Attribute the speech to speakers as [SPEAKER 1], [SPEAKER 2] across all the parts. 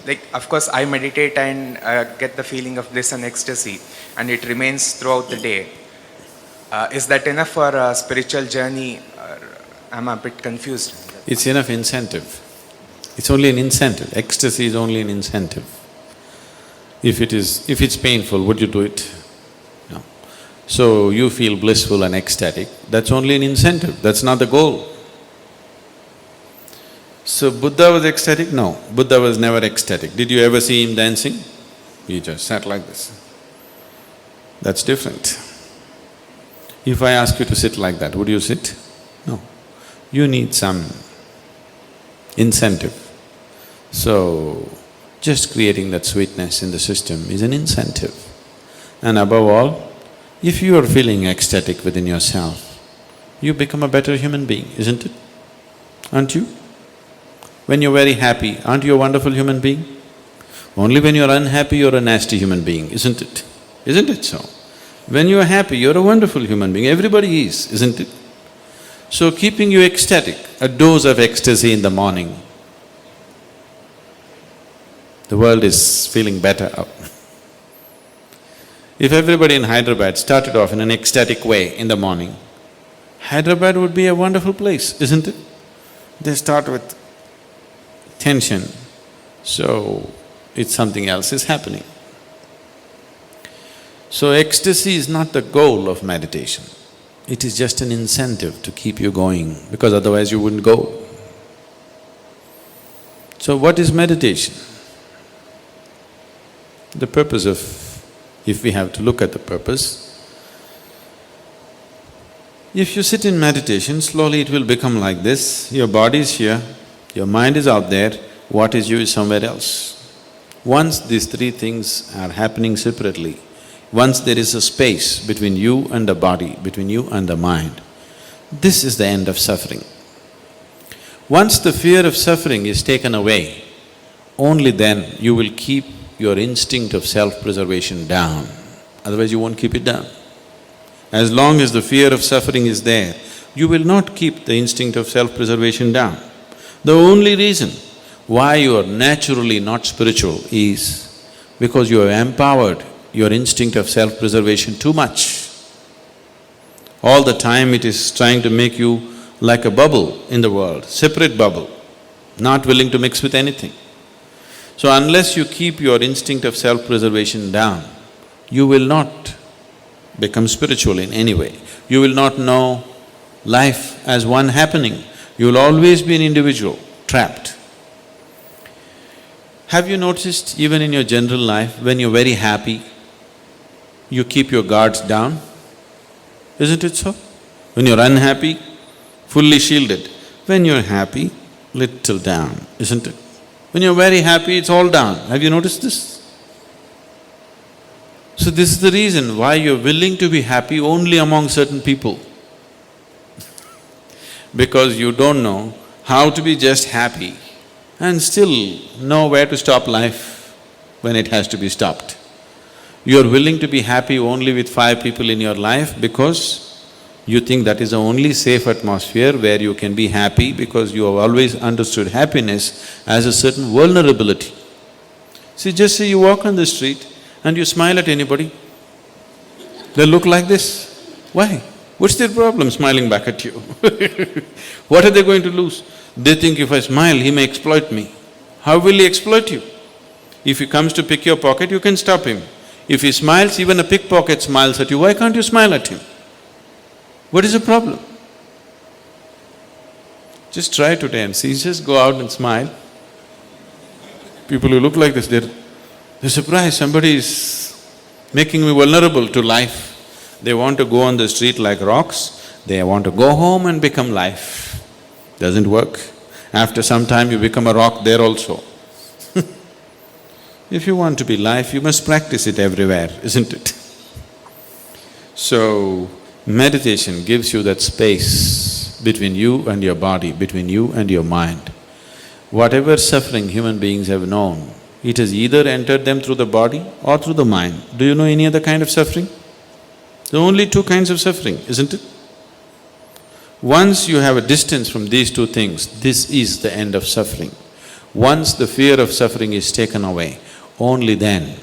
[SPEAKER 1] like, of course, I meditate and get the feeling of bliss and ecstasy, and it remains throughout the day. Is that enough for a spiritual journey? I'm a bit confused.
[SPEAKER 2] It's enough incentive. It's only an incentive. Ecstasy is only an incentive. If it's painful, would you do it? No. So you feel blissful and ecstatic, that's only an incentive, that's not the goal. So Buddha was ecstatic? No, Buddha was never ecstatic. Did you ever see him dancing? He just sat like this. That's different. If I ask you to sit like that, would you sit? No. You need some incentive. So, just creating that sweetness in the system is an incentive. And above all, if you are feeling ecstatic within yourself, you become a better human being, isn't it? Aren't you? When you're very happy, aren't you a wonderful human being? Only when you're unhappy, you're a nasty human being, isn't it? Isn't it so? When you're happy, you're a wonderful human being, everybody is, isn't it? So keeping you ecstatic, a dose of ecstasy in the morning, the world is feeling better. If everybody in Hyderabad started off in an ecstatic way in the morning, Hyderabad would be a wonderful place, isn't it? They start with tension, so it's something else is happening. So ecstasy is not the goal of meditation, it is just an incentive to keep you going, because otherwise you wouldn't go. So what is meditation? The purpose of… if we have to look at the purpose, if you sit in meditation, slowly it will become like this, your body is here, your mind is out there, what is you is somewhere else. Once these three things are happening separately, once there is a space between you and the body, between you and the mind, this is the end of suffering. Once the fear of suffering is taken away, only then you will keep your instinct of self-preservation down, otherwise you won't keep it down. As long as the fear of suffering is there, you will not keep the instinct of self-preservation down. The only reason why you are naturally not spiritual is because you have empowered your instinct of self-preservation too much. All the time it is trying to make you like a bubble in the world, separate bubble, not willing to mix with anything. So unless you keep your instinct of self-preservation down, you will not become spiritual in any way. You will not know life as one happening. You will always be an individual, trapped. Have you noticed even in your general life, when you're very happy, you keep your guards down? Isn't it so? When you're unhappy, fully shielded. When you're happy, little down, isn't it? When you're very happy, it's all down. Have you noticed this? So this is the reason why you're willing to be happy only among certain people. Because you don't know how to be just happy and still know where to stop life when it has to be stopped. You're willing to be happy only with 5 people in your life because you think that is the only safe atmosphere where you can be happy, because you have always understood happiness as a certain vulnerability. See, just say you walk on the street and you smile at anybody, they'll look like this. Why? What's their problem smiling back at you? What are they going to lose? They think if I smile, he may exploit me. How will he exploit you? If he comes to pick your pocket, you can stop him. If he smiles, even a pickpocket smiles at you, why can't you smile at him? What is the problem? Just try today and see, just go out and smile. People who look like this, they're surprised, somebody is making me vulnerable to life. They want to go on the street like rocks, they want to go home and become life. Doesn't work. After some time you become a rock there also. If you want to be life, you must practice it everywhere, isn't it? So, meditation gives you that space between you and your body, between you and your mind. Whatever suffering human beings have known, it has either entered them through the body or through the mind. Do you know any other kind of suffering? There are only 2 kinds of suffering, isn't it? Once you have a distance from these 2 things, this is the end of suffering. Once the fear of suffering is taken away, only then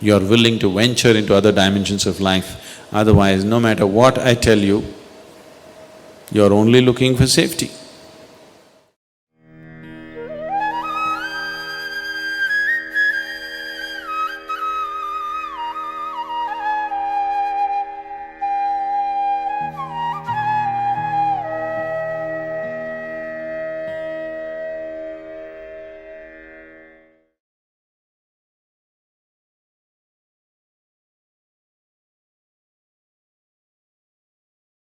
[SPEAKER 2] you are willing to venture into other dimensions of life. Otherwise, no matter what I tell you, you are only looking for safety.